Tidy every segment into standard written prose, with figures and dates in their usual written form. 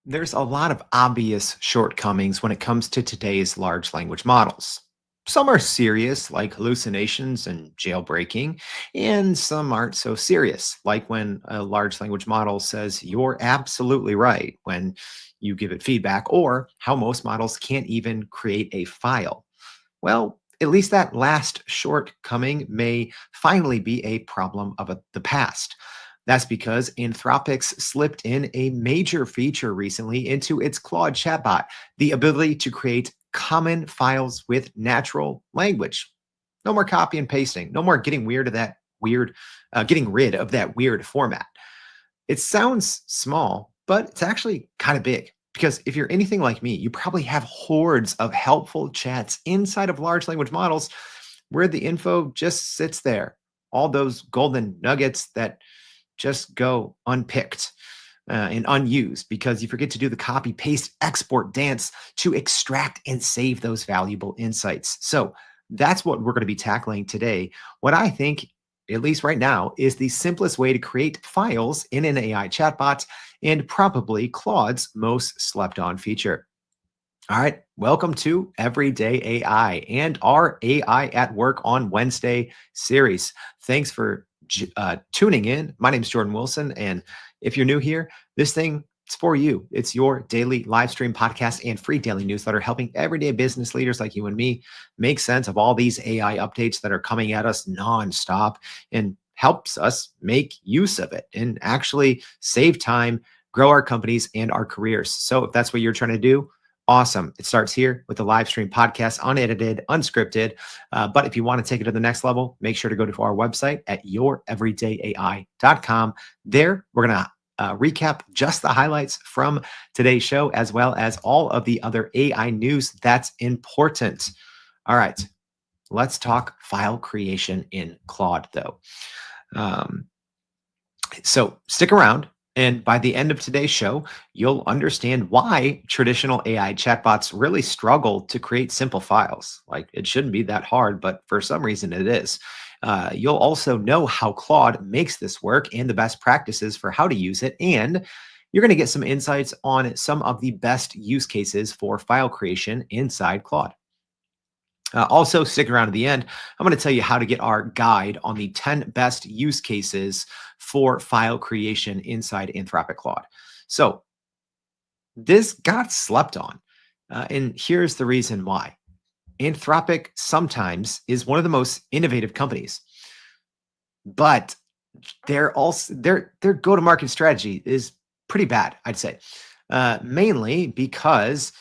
There's a lot of obvious shortcomings when it comes to today's large language models. Some are serious, like hallucinations and jailbreaking, and some aren't so serious, like when a large language model says you're absolutely right when you give it feedback, or how most models can't even create a file. Well, at least that last shortcoming may finally be a problem of the past. That's because Anthropix slipped in a major feature recently into its Claude chatbot, the ability to create common files with natural language. No more copy and pasting. No more getting rid of that weird format. It sounds small, but it's actually kind of big. Because if you're anything like me, you probably have hordes of helpful chats inside of large language models where the info just sits there. All those golden nuggets that just go unpicked and unused because you forget to do the copy, paste, export dance to extract and save those valuable insights. So that's what we're going to be tackling today. What I think, at least right now, is the simplest way to create files in an AI chatbot and probably Claude's most slept on feature. All right, welcome to Everyday AI and our AI at Work on Wednesday series. Thanks for tuning in. My name is Jordan Wilson, and if you're new here, this thing is for you. It's your daily live stream podcast and free daily newsletter helping everyday business leaders like you and me make sense of all these AI updates that are coming at us nonstop and helps us make use of it and actually save time, grow our companies and our careers. So if that's what you're trying to do, awesome. It starts here with the live stream podcast, unedited, unscripted. But if you want to take it to the next level, make sure to go to our website at youreverydayai.com. There, we're going to recap just the highlights from today's show, as well as all of the other AI news that's important. All right, let's talk file creation in Claude, though. So stick around. And by the end of today's show, you'll understand why traditional AI chatbots really struggle to create simple files. Like it shouldn't be that hard, but for some reason it is. You'll also know how Claude makes this work and the best practices for how to use it. And you're going to get some insights on some of the best use cases for file creation inside Claude. Also, stick around to the end. I'm going to tell you how to get our guide on the 10 best use cases for file creation inside Anthropic Claude. So this got slept on. And here's the reason why. Anthropic sometimes is one of the most innovative companies, but their go-to-market strategy is pretty bad, I'd say. Mainly because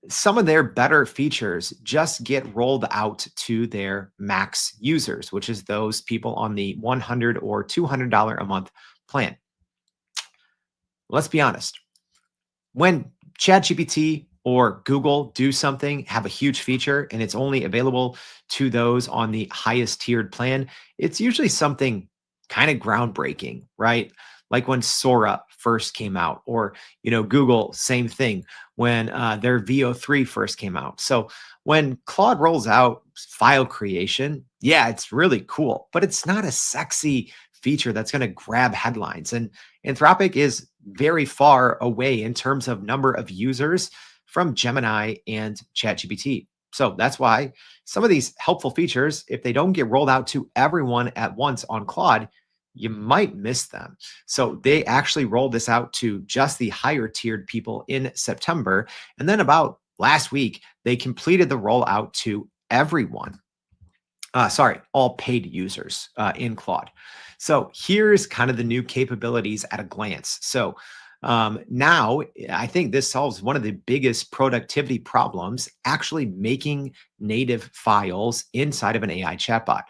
some of their better features just get rolled out to their max users, which is those people on the $100 or $200 a month plan. Let's be honest. When ChatGPT or Google do something, have a huge feature, and it's only available to those on the highest tiered plan, it's usually something kind of groundbreaking, right? Like when Sora first came out, or Google, same thing when their VO3 first came out. So when Claude rolls out file creation, yeah, it's really cool, but it's not a sexy feature that's going to grab headlines. And Anthropic is very far away in terms of number of users from Gemini and ChatGPT. So that's why some of these helpful features, if they don't get rolled out to everyone at once on Claude, you might miss them. So they actually rolled this out to just the higher tiered people in September. And then about last week, they completed the rollout to everyone. All paid users in Claude. So here's kind of the new capabilities at a glance. So now I think this solves one of the biggest productivity problems, actually making native files inside of an AI chatbot.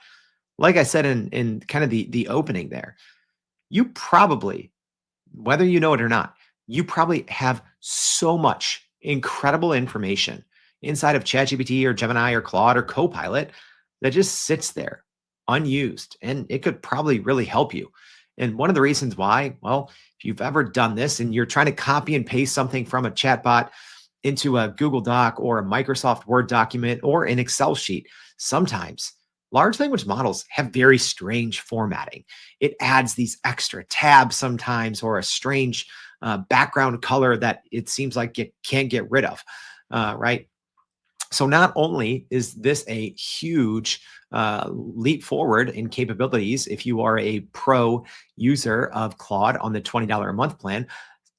Like I said in kind of the opening there, you probably, whether you know it or not, you probably have so much incredible information inside of ChatGPT or Gemini or Claude or Copilot that just sits there unused, and it could probably really help you. And one of the reasons why, well, if you've ever done this and you're trying to copy and paste something from a chatbot into a Google Doc or a Microsoft Word document or an Excel sheet, sometimes large language models have very strange formatting. It adds these extra tabs sometimes, or a strange background color that it seems like it can't get rid of, right? So not only is this a huge leap forward in capabilities if you are a pro user of Claude on the $20 a month plan,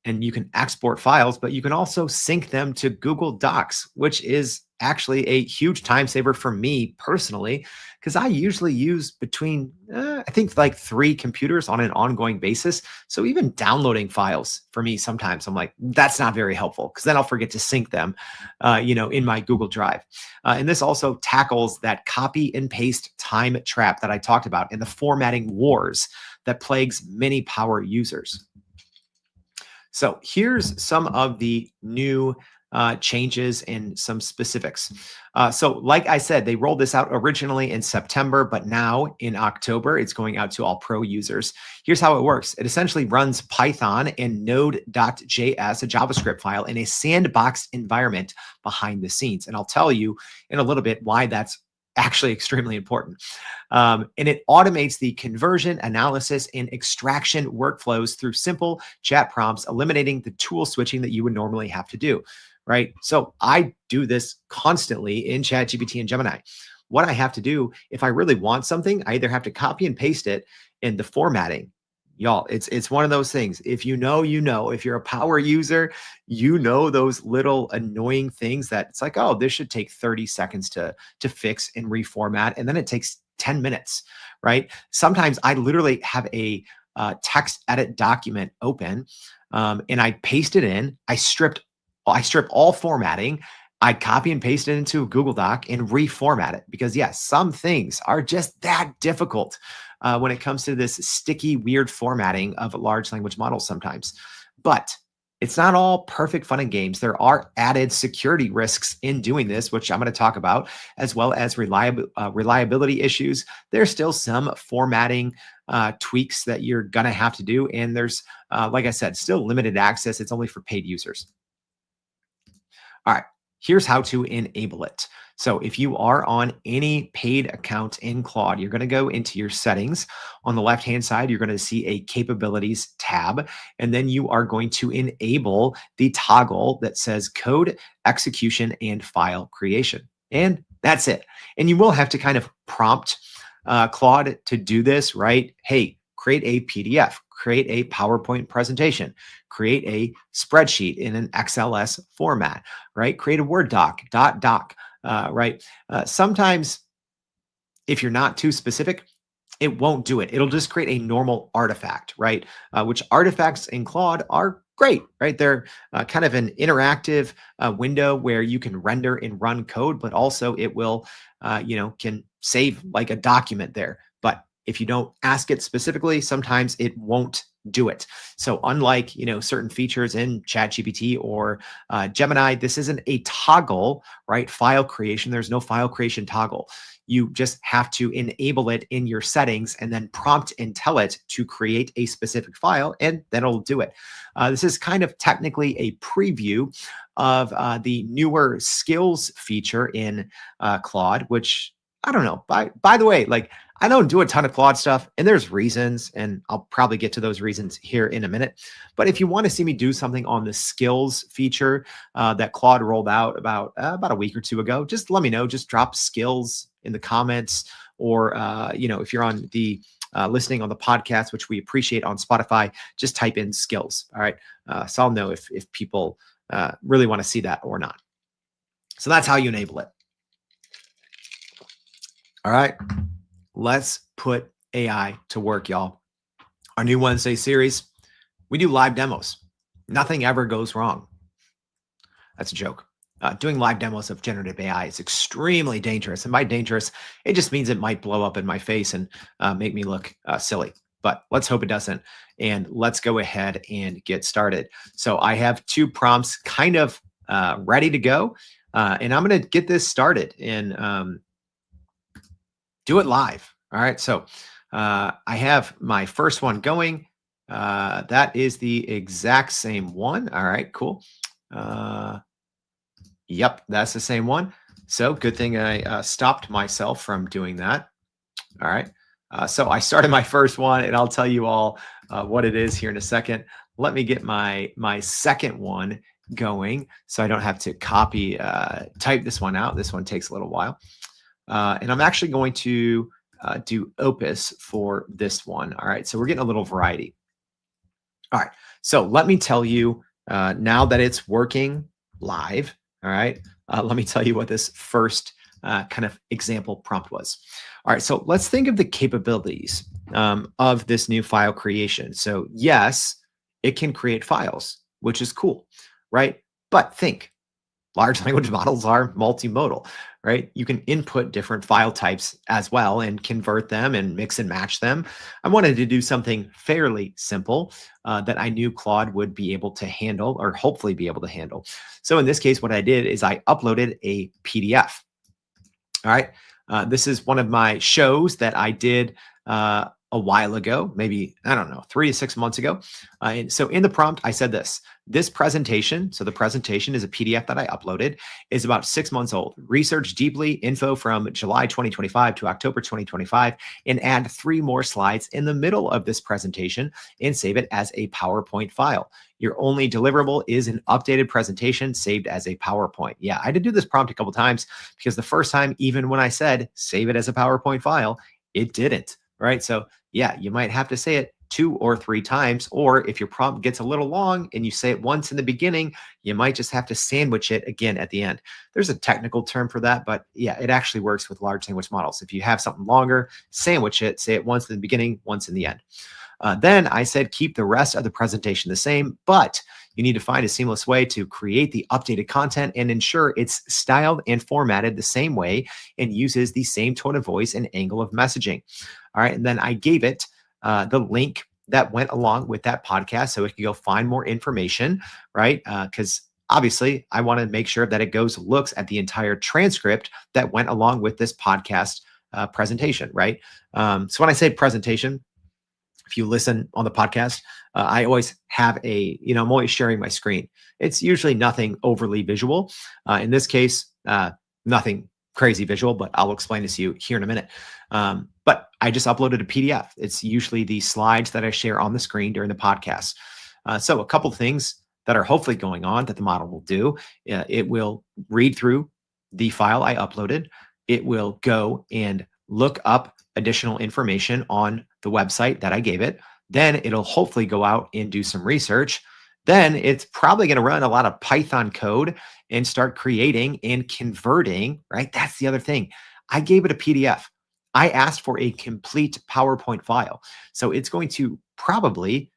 and you can export files, but you can also sync them to Google Docs, which is actually a huge time saver for me personally, because I usually use between, I think, like 3 computers on an ongoing basis. So even downloading files for me, sometimes I'm like, that's not very helpful because then I'll forget to sync them, in my Google Drive. And this also tackles that copy and paste time trap that I talked about in the formatting wars that plagues many power users. So here's some of the new changes and some specifics. So like I said, they rolled this out originally in September, but now in October, it's going out to all pro users. Here's how it works. It essentially runs Python and node.js, a JavaScript file, in a sandbox environment behind the scenes. And I'll tell you in a little bit why that's actually extremely important. And it automates the conversion, analysis, and extraction workflows through simple chat prompts, eliminating the tool switching that you would normally have to do, right? So I do this constantly in ChatGPT and Gemini. What I have to do, if I really want something, I either have to copy and paste it in the formatting. Y'all, it's one of those things. If you know, you know. If you're a power user, you know those little annoying things that it's like, oh, this should take 30 seconds to fix and reformat, and then it takes 10 minutes, right? Sometimes I literally have a text edit document open, and I paste it in. I strip all formatting. I copy and paste it into a Google Doc and reformat it because, yes, some things are just that difficult when it comes to this sticky, weird formatting of large language models sometimes. But it's not all perfect fun and games. There are added security risks in doing this, which I'm going to talk about, as well as reliability issues. There's still some formatting tweaks that you're going to have to do. And there's, like I said, still limited access. It's only for paid users. All right, here's how to enable it. So if you are on any paid account in Claude, you're going to go into your settings. On the left-hand side, you're going to see a capabilities tab, and then you are going to enable the toggle that says code execution and file creation. And that's it. And you will have to kind of prompt Claude to do this, right? Hey, create a PDF, create a PowerPoint presentation, create a spreadsheet in an XLS format, right? Create a Word doc, doc, right? Sometimes if you're not too specific, it won't do it. It'll just create a normal artifact, right? Which artifacts in Claude are great, right? They're kind of an interactive window where you can render and run code, but also it will, can save like a document there. But if you don't ask it specifically, sometimes it won't do it. So unlike, certain features in ChatGPT or Gemini, this isn't a toggle, right? File creation. There's no file creation toggle. You just have to enable it in your settings and then prompt and tell it to create a specific file, and then it'll do it. This is kind of technically a preview of the newer skills feature in Claude, which I don't know. By the way, like, I don't do a ton of Claude stuff, and there's reasons, and I'll probably get to those reasons here in a minute. But if you want to see me do something on the skills feature that Claude rolled out about a week or two ago, just let me know. Just drop skills in the comments, or if you're on the listening on the podcast, which we appreciate on Spotify, just type in skills. All right, so I'll know if people really want to see that or not. So that's how you enable it. All right. Let's put AI to work, y'all. Our new Wednesday series, we do live demos. Nothing ever goes wrong. That's a joke. Doing live demos of generative AI is extremely dangerous. And by dangerous, it just means it might blow up in my face and make me look silly. But let's hope it doesn't. And let's go ahead and get started. So I have 2 prompts kind of ready to go. And I'm going to get this started and do it live. All right. So I have my first one going. That is the exact same one. All right, cool. Yep, that's the same one. So good thing I stopped myself from doing that. All right. So I started my first one, and I'll tell you all what it is here in a second. let me get my second one going so I don't have to copy type this one out. This one takes a little while. And I'm actually going to do Opus for this one. All right, so we're getting a little variety. All right, so let me tell you now that it's working live. All right, let me tell you what this first kind of example prompt was. All right, so let's think of the capabilities of this new file creation. So yes, it can create files, which is cool, right? But think, large language models are multimodal, right? You can input different file types as well and convert them and mix and match them. I wanted to do something fairly simple that I knew Claude would be able to handle, or hopefully be able to handle. So in this case, what I did is I uploaded a PDF. All right. This is one of my shows that I did a while ago, maybe, I don't know, 3 to 6 months ago. And so in the prompt, I said this presentation, so the presentation is a PDF that I uploaded, is about 6 months old. Research deeply info from July 2025 to October 2025, and add 3 more slides in the middle of this presentation and save it as a PowerPoint file. Your only deliverable is an updated presentation saved as a PowerPoint. Yeah, I did do this prompt a couple times because the first time, even when I said save it as a PowerPoint file, it didn't, right? So yeah, you might have to say it 2 or 3 times, or if your prompt gets a little long and you say it once in the beginning, you might just have to sandwich it again at the end. There's a technical term for that, but yeah, it actually works with large language models. If you have something longer, sandwich it, say it once in the beginning, once in the end. Then I said, keep the rest of the presentation the same, but you need to find a seamless way to create the updated content and ensure it's styled and formatted the same way and uses the same tone of voice and angle of messaging. All right. And then I gave it the link that went along with that podcast so it could go find more information, right? Because obviously I want to make sure that it looks at the entire transcript that went along with this podcast presentation, right? So when I say presentation, if you listen on the podcast, I always have I'm always sharing my screen. It's usually nothing overly visual. In this case, nothing crazy visual, but I'll explain this to you here in a minute. But I just uploaded a PDF. It's usually the slides that I share on the screen during the podcast. So a couple of things that are hopefully going on that the model will do. It will read through the file I uploaded. It will go and look up additional information on the website that I gave it. Then it'll hopefully go out and do some research. Then it's probably going to run a lot of Python code and start creating and converting, right? That's the other thing. I gave it a PDF. I asked for a complete PowerPoint file. So it's going to probably,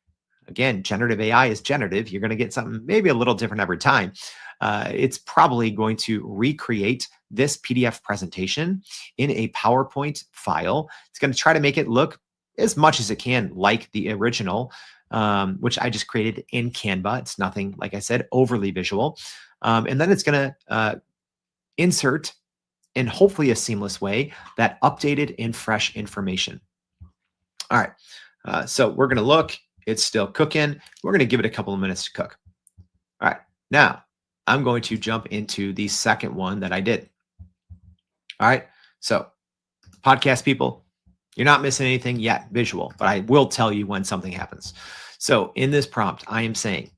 again, generative AI is generative. You're going to get something maybe a little different every time. It's probably going to recreate this PDF presentation in a PowerPoint file. It's going to try to make it look as much as it can like the original, which I just created in Canva. It's nothing, like I said, overly visual. And then it's going to insert in hopefully a seamless way that updated and fresh information. All right. So we're going to look. It's still cooking. We're going to give it a couple of minutes to cook. All right. Now, I'm going to jump into the second one that I did. All right. So podcast people, you're not missing anything yet visual, but I will tell you when something happens. So in this prompt, I am saying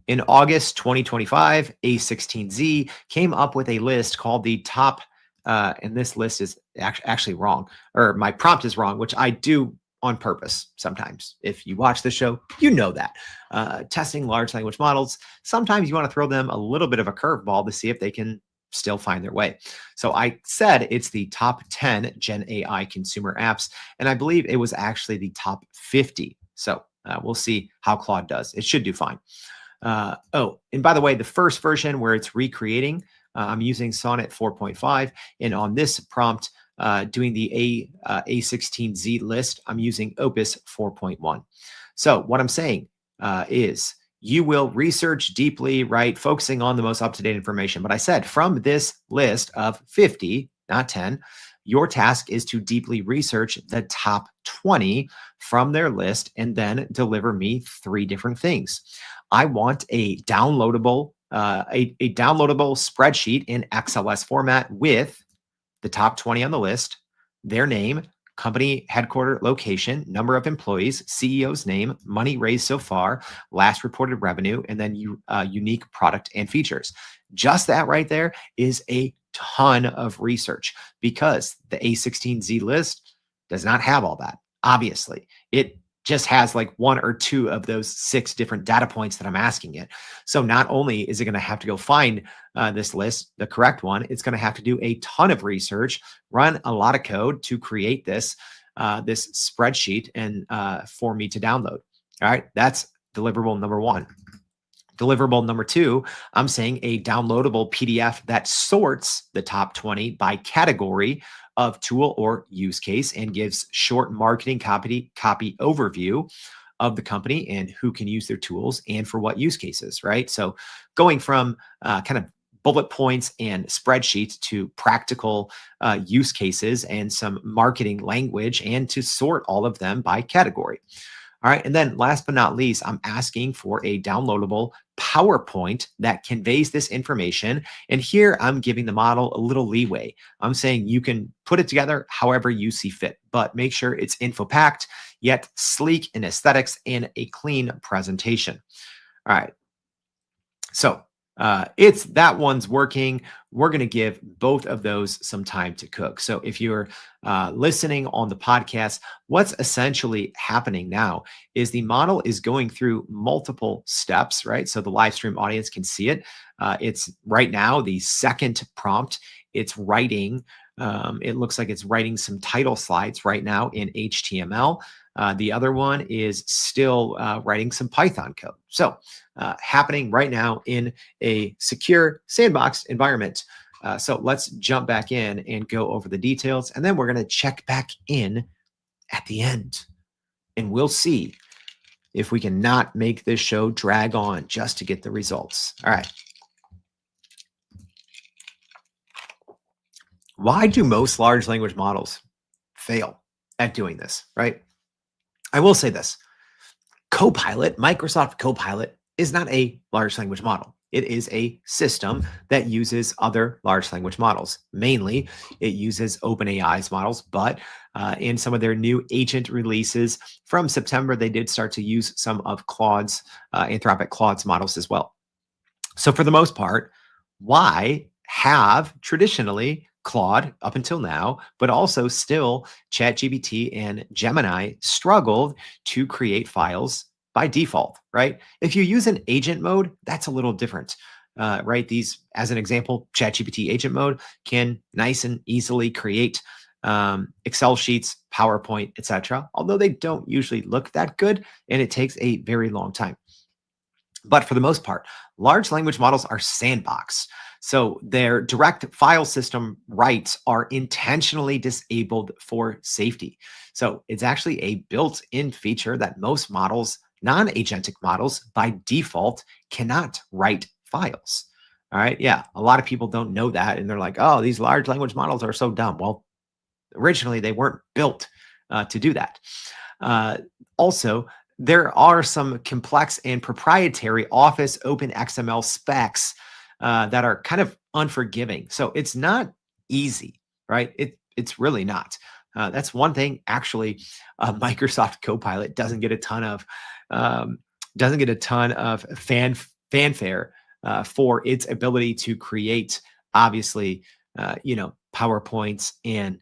in August 2025, A16Z came up with a list called the top, and this list is actually wrong, or my prompt is wrong, which I do on purpose sometimes. If you watch the show, you know that. Testing large language models, sometimes you want to throw them a little bit of a curveball to see if they can still find their way. So I said it's the top 10 Gen AI consumer apps, and I believe it was actually the top 50. So we'll see how Claude does. It should do fine. Oh, and by the way, the first version where it's recreating, I'm using Sonnet 4.5, and on this prompt, doing the A16Z list, I'm using Opus 4.1. So what I'm saying is you will research deeply, right? Focusing on the most up-to-date information. But I said from this list of 50, not 10, your task is to deeply research the top 20 from their list and then deliver me 3 different things. I want a downloadable, a downloadable spreadsheet in XLS format with the top 20 on the list, their name, company headquarter location, number of employees, CEO's name, money raised so far, last reported revenue, and then unique product and features. Just that right there is a ton of research because the A16Z list does not have all that. Obviously, it just has like one or two of those six different data points that I'm asking it. So not only is it going to have to go find this list, the correct one, it's going to have to do a ton of research, run a lot of code to create this spreadsheet and for me to download. All right, that's deliverable number one. Deliverable number two, I'm saying a downloadable PDF that sorts the top 20 by category of tool or use case and gives short marketing copy overview of the company and who can use their tools and for what use cases, right? So going from kind of bullet points and spreadsheets to practical use cases and some marketing language and to sort all of them by category. All right. And then last but not least, I'm asking for a downloadable PowerPoint that conveys this information. And here I'm giving the model a little leeway. I'm saying you can put it together however you see fit, but make sure it's info packed, yet sleek in aesthetics and a clean presentation. All right. So it's that one's working. We're going to give both of those some time to cook. So if you're listening on the podcast, what's essentially happening now is the model is going through multiple steps, right? So the live stream audience can see it. It's right now the second prompt. It's writing. It looks like it's writing some title slides right now in HTML. The other one is still writing some Python code. So happening right now in a secure sandbox environment. So let's jump back in and go over the details. And then we're going to check back in at the end. And we'll see if we can not make this show drag on just to get the results. All right. Why do most large language models fail at doing this, right? I will say this. Copilot, Microsoft Copilot, is not a large language model. It is a system that uses other large language models. Mainly, it uses OpenAI's models, but in some of their new agent releases from September, they did start to use some of Claude's, Anthropic Claude's models as well. So for the most part, why have traditionally Claude up until now, but also still ChatGPT and Gemini struggled to create files by default, right? If you use an agent mode, that's a little different, right? These, as an example, ChatGPT agent mode can nice and easily create Excel sheets, PowerPoint, etc. Although they don't usually look that good, and it takes a very long time. But for the most part, large language models are sandbox. So their direct file system rights are intentionally disabled for safety. So it's actually a built-in feature that most models, non-agentic models, by default cannot write files. All right. Yeah. A lot of people don't know that. And they're like, oh, these large language models are so dumb. Well, originally they weren't built to do that. Also, there are some complex and proprietary Office Open XML specs that are kind of unforgiving. So it's not easy, right? It's really not. That's one thing. Actually, Microsoft Copilot doesn't get a ton of fanfare for its ability to create, obviously, PowerPoints and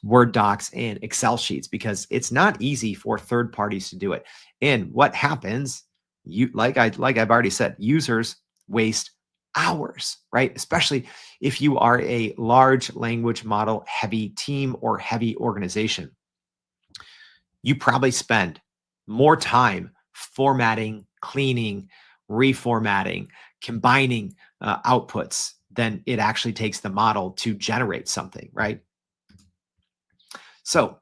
Word docs and Excel sheets, because it's not easy for third parties to do it. And what happens, like I've already said, users waste hours, right? Especially if you are a large language model heavy team or heavy organization. You probably spend more time formatting, cleaning, reformatting, combining outputs than it actually takes the model to generate something, right? So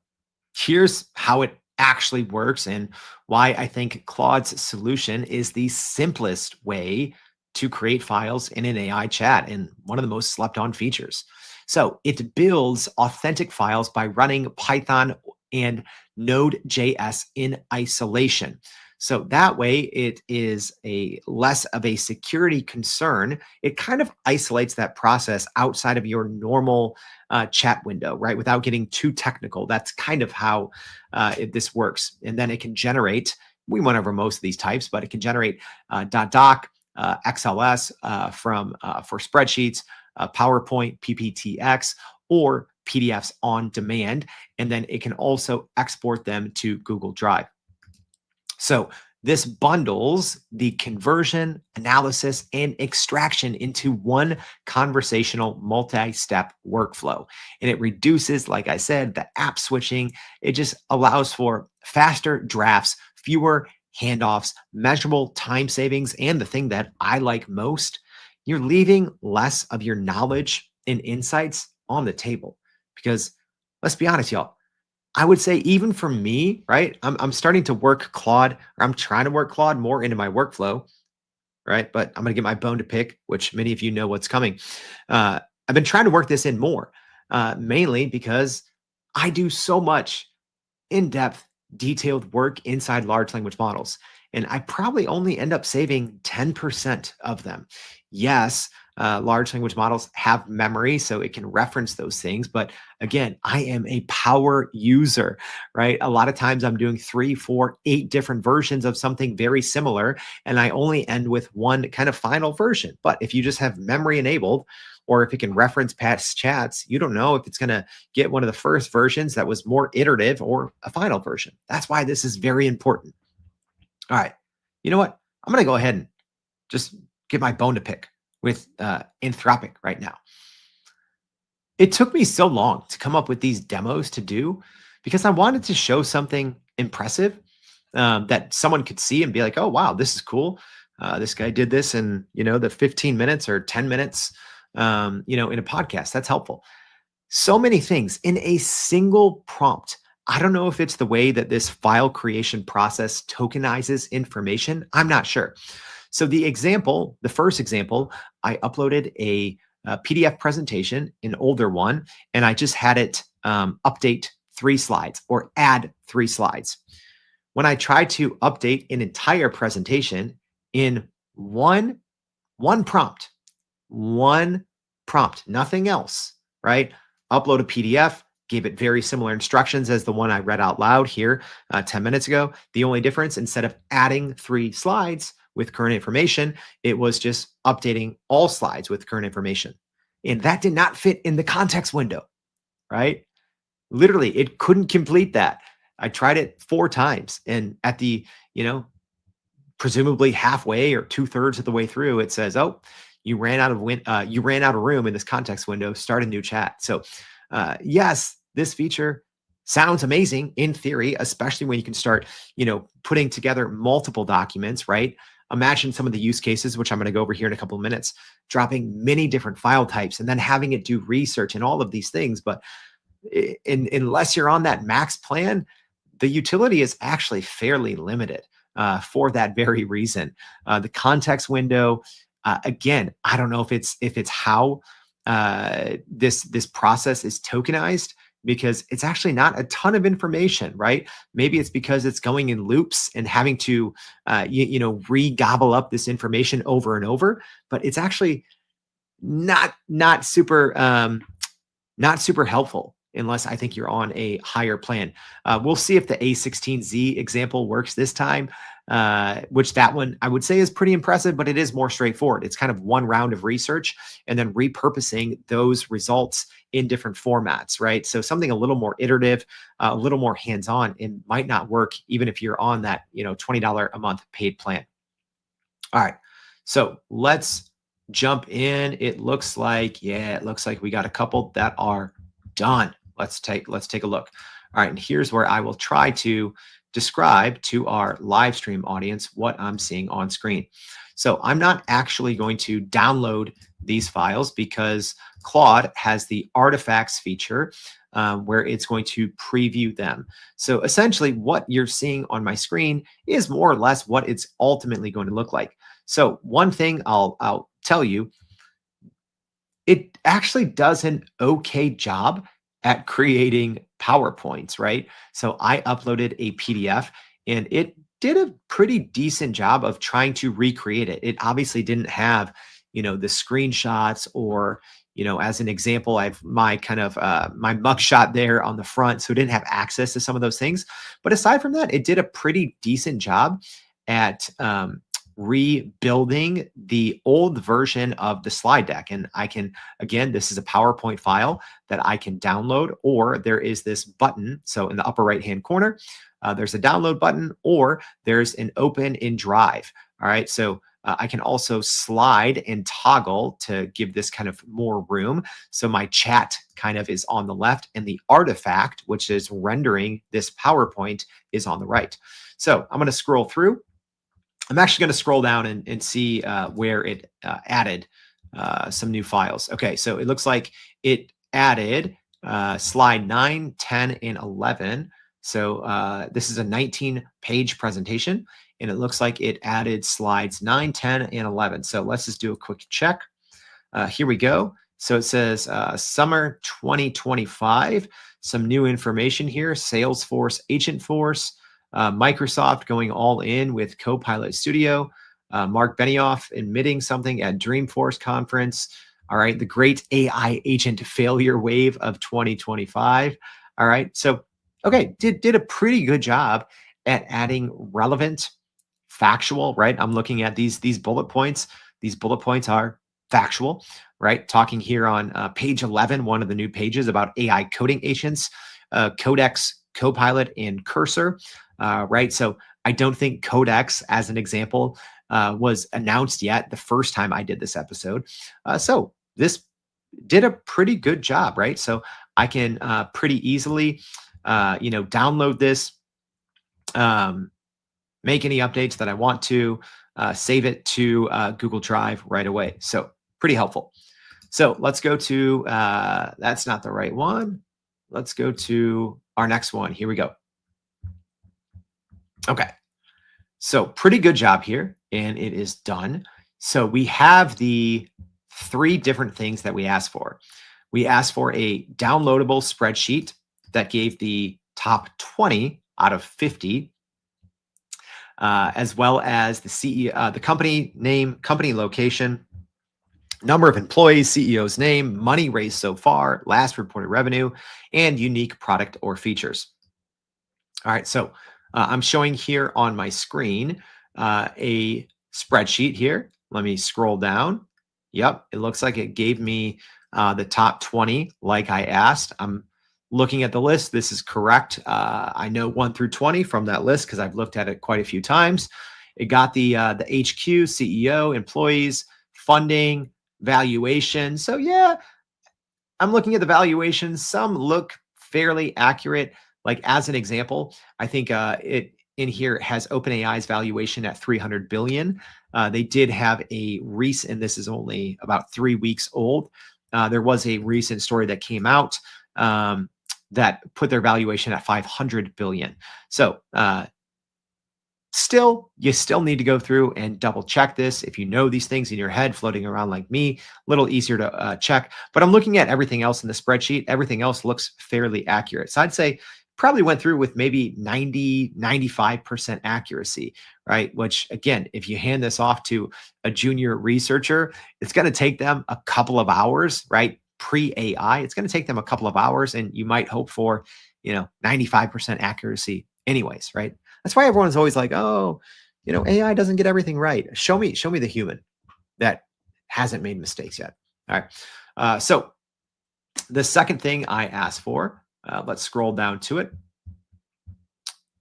here's how it actually works and why I think Claude's solution is the simplest way to create files in an AI chat and one of the most slept on features. So it builds authentic files by running Python and Node.js in isolation. So that way it is a less of a security concern. It kind of isolates that process outside of your normal chat window, right? Without getting too technical. That's kind of how this works. And then it can generate, we went over most of these types, but it can generate .doc, XLS from for spreadsheets, PowerPoint, PPTX, or PDFs on demand. And then it can also export them to Google Drive. So this bundles the conversion, analysis, and extraction into one conversational multi-step workflow. And it reduces, like I said, the app switching. It just allows for faster drafts, fewer handoffs, measurable time savings, and the thing that I like most, you're leaving less of your knowledge and insights on the table. Because let's be honest, y'all, I would say even for me, right? I'm starting to work Claude, or I'm trying to work Claude more into my workflow, right? But I'm going to get my bone to pick, which many of you know what's coming. I've been trying to work this in more, mainly because I do so much in-depth, detailed work inside large language models. And I probably only end up saving 10% of them. Yes, large language models have memory, so it can reference those things. But again, I am a power user, right? A lot of times I'm doing 3, 4, 8 different versions of something very similar, and I only end with one kind of final version. But if you just have memory enabled, or if it can reference past chats, you don't know if it's going to get one of the first versions that was more iterative or a final version. That's why this is very important. All right. You know what? I'm going to go ahead and just get my bone to pick with Anthropic right now. It took me so long to come up with these demos to do because I wanted to show something impressive that someone could see and be like, oh, wow, this is cool. This guy did this in, the 15 minutes or 10 minutes, in a podcast. That's helpful. So many things in a single prompt. I don't know if it's the way that this file creation process tokenizes information. I'm not sure. So the first example, I uploaded a PDF presentation, an older one, and I just had it update 3 slides or add 3 slides. When I tried to update an entire presentation in one prompt, nothing else, right? Upload a PDF, gave it very similar instructions as the one I read out loud here 10 minutes ago. The only difference, instead of adding 3 slides with current information, it was just updating all slides with current information. And that did not fit in the context window, right? Literally, it couldn't complete that. I tried it 4 times. And at the, presumably halfway or 2/3 of the way through, it says, oh, you ran out of room in this context window, start a new chat. So yes, this feature sounds amazing in theory, especially when you can start, putting together multiple documents, right? Imagine some of the use cases, which I'm going to go over here in a couple of minutes, dropping many different file types and then having it do research and all of these things. But unless you're on that max plan, the utility is actually fairly limited for that very reason. The context window, again, I don't know if it's how this process is tokenized, because it's actually not a ton of information, right? Maybe it's because it's going in loops and having to re-gobble up this information over and over, but it's actually not super helpful unless I think you're on a higher plan. We'll see if the A16Z example works this time, which that one I would say is pretty impressive, but it is more straightforward. It's kind of one round of research and then repurposing those results in different formats, right? So something a little more iterative, a little more hands-on, it might not work even if you're on that, $20 a month paid plan. All right, so let's jump in. It looks like we got a couple that are done. Let's take a look. All right, and here's where I will try to describe to our live stream audience what I'm seeing on screen. So I'm not actually going to download these files because Claude has the artifacts feature where it's going to preview them. So essentially what you're seeing on my screen is more or less what it's ultimately going to look like. So one thing I'll tell you, it actually does an okay job at creating PowerPoints, right? So I uploaded a PDF and it did a pretty decent job of trying to recreate it. It obviously didn't have, the screenshots or, as an example, I've my kind of my mugshot there on the front, so it didn't have access to some of those things. But aside from that, it did a pretty decent job at rebuilding the old version of the slide deck. And I can, again, this is a PowerPoint file that I can download, or there is this button. So in the upper right hand corner, there's a download button, or there's an open in Drive. All right. So I can also slide and toggle to give this kind of more room. So my chat kind of is on the left, and the artifact, which is rendering this PowerPoint, is on the right. So I'm going to scroll through. I'm actually going to scroll down and see where it added some new files. Okay, so it looks like it added slide 9, 10, and 11. So this is a 19-page presentation, and it looks like it added slides 9, 10, and 11. So let's just do a quick check. Here we go. So it says summer 2025, some new information here, Salesforce, Agentforce, Microsoft going all in with Copilot Studio, Mark Benioff admitting something at Dreamforce conference. All right, the great AI agent failure wave of 2025. All right, so okay, did a pretty good job at adding relevant, factual. Right, I'm looking at these bullet points. These bullet points are factual. Right, talking here on page 11, one of the new pages about AI coding agents, Codex, Copilot, and Cursor. Right. So I don't think Codex, as an example, was announced yet the first time I did this episode. So this did a pretty good job, right? So I can pretty easily, download this, make any updates that I want to, save it to Google Drive right away. So pretty helpful. So let's go to, that's not the right one. Let's go to our next one. Here we go. Okay, so pretty good job here, and it is done. So we have the 3 different things that we asked for. We asked for a downloadable spreadsheet that gave the top 20 out of 50, as well as the CEO, the company name, company location, number of employees, CEO's name, money raised so far, last reported revenue, and unique product or features. All right, so I'm showing here on my screen a spreadsheet here. Let me scroll down. Yep, it looks like it gave me the top 20 like I asked. I'm looking at the list. This is correct. I know 1 through 20 from that list because I've looked at it quite a few times. It got the HQ, CEO, employees, funding, valuation. So yeah, I'm looking at the valuations. Some look fairly accurate. Like as an example, I think it in here has OpenAI's valuation at 300 billion. They did have a recent, and this is only about 3 weeks old. There was a recent story that came out that put their valuation at 500 billion. So you still need to go through and double check this. If you know these things in your head floating around like me, a little easier to check. But I'm looking at everything else in the spreadsheet. Everything else looks fairly accurate. So I'd say probably went through with maybe 90, 95% accuracy, right? Which again, if you hand this off to a junior researcher, it's going to take them a couple of hours, right? Pre-AI, it's going to take them a couple of hours, and you might hope for, 95% accuracy anyways, right? That's why everyone's always like, oh, AI doesn't get everything right. Show me the human that hasn't made mistakes yet. All right. So the second thing I asked for, let's scroll down to it.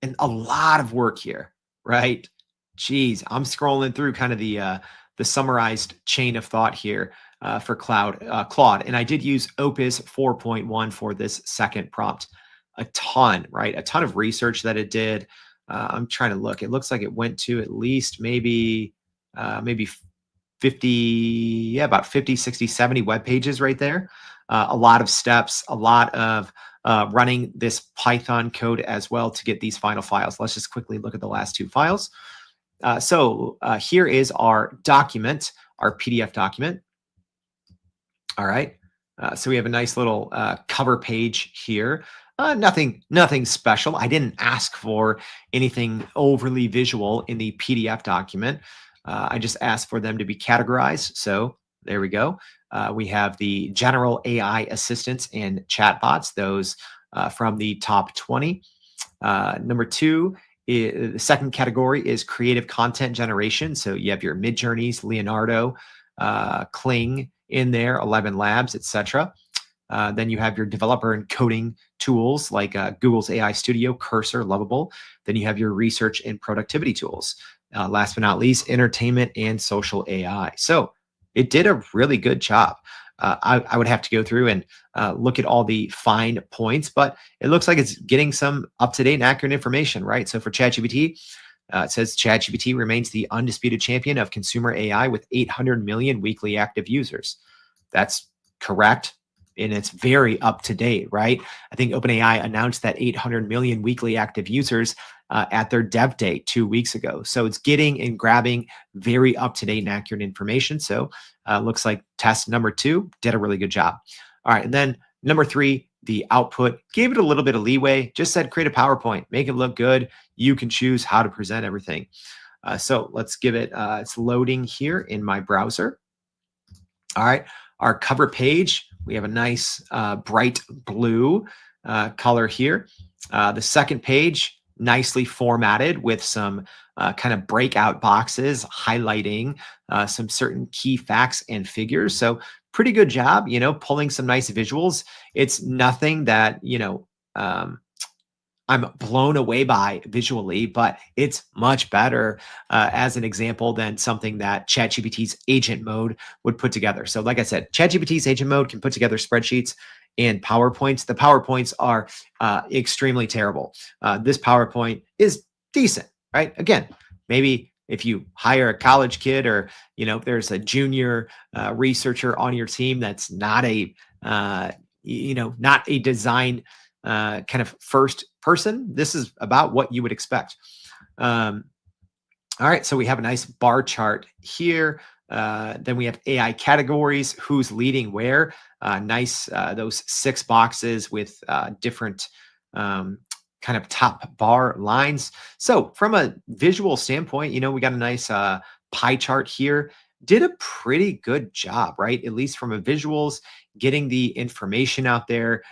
And a lot of work here, right? Geez, I'm scrolling through kind of the summarized chain of thought here for Claude. And I did use Opus 4.1 for this second prompt. A ton, right? A ton of research that it did. I'm trying to look. It looks like it went to at least maybe 50, about 50, 60, 70 web pages right there. A lot of steps, a lot of running this Python code as well to get these final files. Let's just quickly look at the last 2 files. So here is our document, our PDF document. All right. So we have a nice little cover page here. Nothing special. I didn't ask for anything overly visual in the PDF document. I just asked for them to be categorized. So there we go. We have the general AI assistants and chatbots, those from the top 20. Number two, the second category is creative content generation. So you have your Midjourneys, Leonardo, Kling in there, 11 Labs, etc. Then you have your developer and coding tools like Google's AI Studio, Cursor, Lovable. Then you have your research and productivity tools. Last but not least, entertainment and social AI. So it did a really good job. I would have to go through and look at all the fine points, but it looks like it's getting some up-to-date and accurate information, right? So for ChatGPT, it says ChatGPT remains the undisputed champion of consumer AI with 800 million weekly active users. That's correct. And it's very up to date, right? I think OpenAI announced that 800 million weekly active users at their dev day 2 weeks ago. So it's getting and grabbing very up to date and accurate information. So looks like test number 2 did a really good job. All right. And then number 3, the output, gave it a little bit of leeway, just said create a PowerPoint, make it look good. You can choose how to present everything. So let's give it, it's loading here in my browser. All right. Our cover page, we have a nice bright blue color here. The second page, nicely formatted with some kind of breakout boxes highlighting some certain key facts and figures. So pretty good job, pulling some nice visuals. It's nothing that, I'm blown away by visually, but it's much better as an example than something that ChatGPT's agent mode would put together. So like I said, ChatGPT's agent mode can put together spreadsheets and PowerPoints. The PowerPoints are extremely terrible. This PowerPoint is decent, right? Again, maybe if you hire a college kid or, there's a junior researcher on your team that's not a, not a design kind of first person, this is about what you would expect. All right, so we have a nice bar chart here. Then we have AI categories, who's leading where. Nice, those 6 boxes with different kind of top bar lines. So from a visual standpoint, we got a nice pie chart here. Did a pretty good job, right? At least from a visuals, getting the information out there.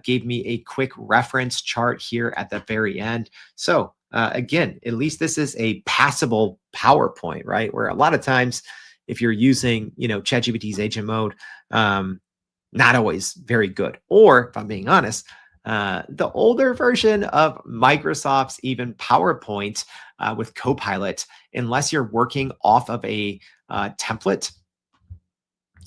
Gave me a quick reference chart here at the very end. So again, at least this is a passable PowerPoint, right? Where a lot of times, if you're using, ChatGPT's agent mode, not always very good. Or if I'm being honest, the older version of Microsoft's even PowerPoint with Copilot, unless you're working off of a template,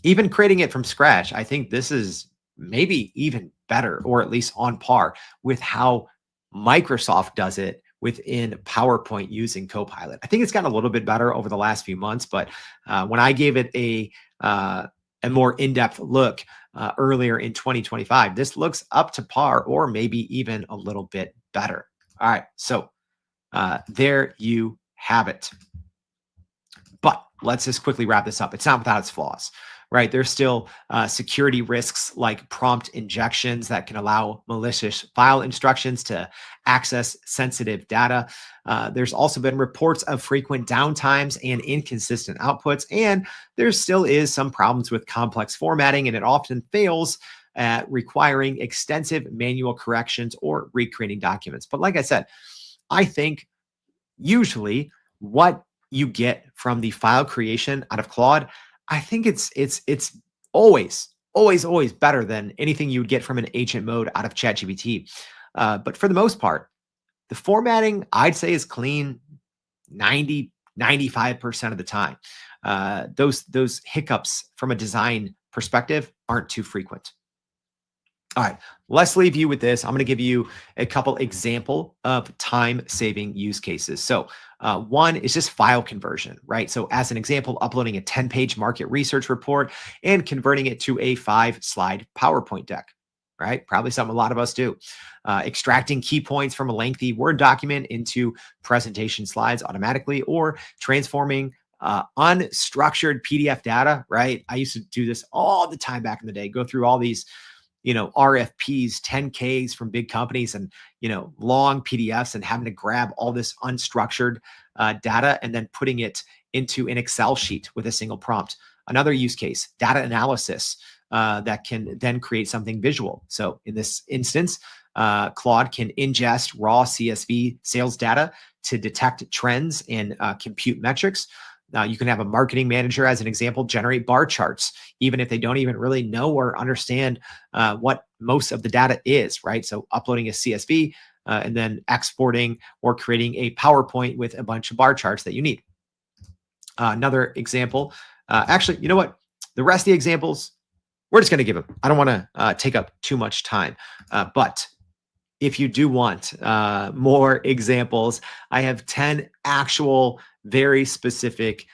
even creating it from scratch, I think this is maybe even better, or at least on par with how Microsoft does it within PowerPoint using Copilot. I think it's gotten a little bit better over the last few months, but when I gave it a more in-depth look earlier in 2025, this looks up to par or maybe even a little bit better. All right, so there you have it. But let's just quickly wrap this up. It's not without its flaws, right? There's still security risks like prompt injections that can allow malicious file instructions to access sensitive data. There's also been reports of frequent downtimes and inconsistent outputs, and there still is some problems with complex formatting, and it often fails at requiring extensive manual corrections or recreating documents. But like I said, I think usually what you get from the file creation out of Claude, I think it's always better than anything you would get from an agent mode out of ChatGPT. But for the most part, the formatting I'd say is clean 95% of the time. Those hiccups from a design perspective aren't too frequent. All right, let's leave you with this. I'm going to give you a couple example of time-saving use cases. So one is just file conversion, right? So as an example, uploading a 10-page market research report and converting it to a 5-slide PowerPoint deck, right? Probably something a lot of us do. Extracting key points from a lengthy Word document into presentation slides automatically, or transforming unstructured PDF data, right? I used to do this all the time back in the day, go through all these RFPs, 10Ks from big companies and, long PDFs and having to grab all this unstructured data and then putting it into an Excel sheet with a single prompt. Another use case, data analysis that can then create something visual. So in this instance, Claude can ingest raw CSV sales data to detect trends and compute metrics. You can have a marketing manager, as an example, generate bar charts, even if they don't even really know or understand what most of the data is, right? So uploading a CSV and then exporting or creating a PowerPoint with a bunch of bar charts that you need. Another example, actually, you know what? The rest of the examples, we're just going to give them. I don't want to take up too much time, but if you do want more examples, I have 10 actual, very specific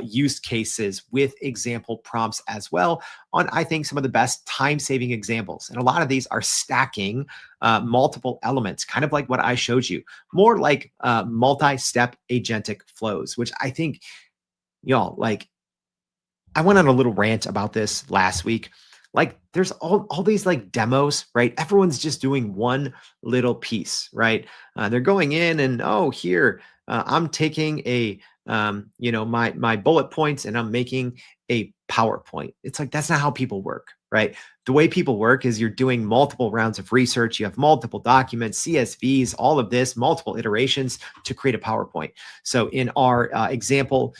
use cases with example prompts as well on, I think, some of the best time-saving examples. And a lot of these are stacking multiple elements, kind of like what I showed you, more like multi-step agentic flows, which I think, y'all, like, I went on a little rant about this last week. Like there's all these like demos, right? Everyone's just doing one little piece, right? They're going in and, oh, here, I'm taking my bullet points and I'm making a PowerPoint. It's like, that's not how people work, right? The way people work is you're doing multiple rounds of research. You have multiple documents, CSVs, all of this, multiple iterations to create a PowerPoint. So in our example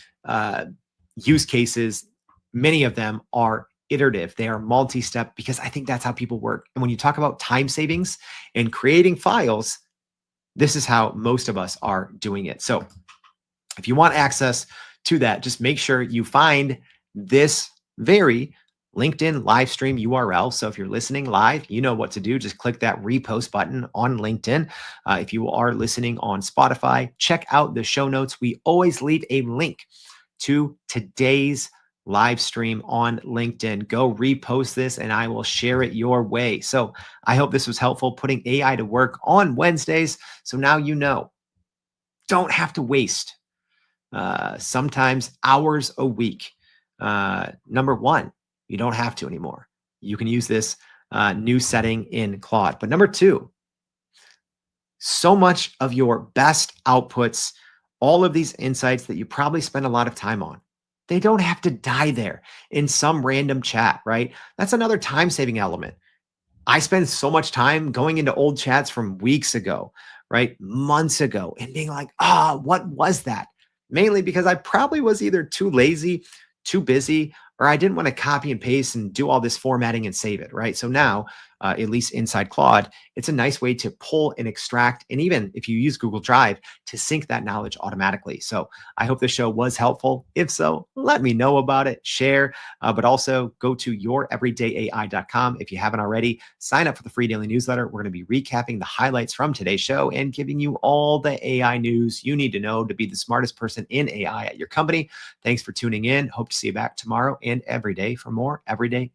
use cases, many of them are iterative. They are multi-step because I think that's how people work. And when you talk about time savings and creating files, this is how most of us are doing it. So if you want access to that, just make sure you find this very LinkedIn live stream URL. So if you're listening live, you know what to do. Just click that repost button on LinkedIn. If you are listening on Spotify, check out the show notes. We always leave a link to today's live stream on LinkedIn. Go repost this and I will share it your way. So I hope this was helpful, putting AI to work on Wednesdays. So now you know, don't have to waste sometimes hours a week. Number one, you don't have to anymore. You can use this new setting in Claude. But number two, so much of your best outputs, all of these insights that you probably spend a lot of time on, they don't have to die there in some random chat, right? That's another time-saving element. I spend so much time going into old chats from weeks ago, right? Months ago, and being like, what was that? Mainly because I probably was either too lazy, too busy, or I didn't want to copy and paste and do all this formatting and save it, right? So now, at least inside Claude, it's a nice way to pull and extract, and even if you use Google Drive, to sync that knowledge automatically. So I hope the show was helpful. If so, let me know about it, share, but also go to youreverydayai.com. If you haven't already, sign up for the free daily newsletter. We're going to be recapping the highlights from today's show and giving you all the AI news you need to know to be the smartest person in AI at your company. Thanks for tuning in. Hope to see you back tomorrow and every day for more Everyday AI.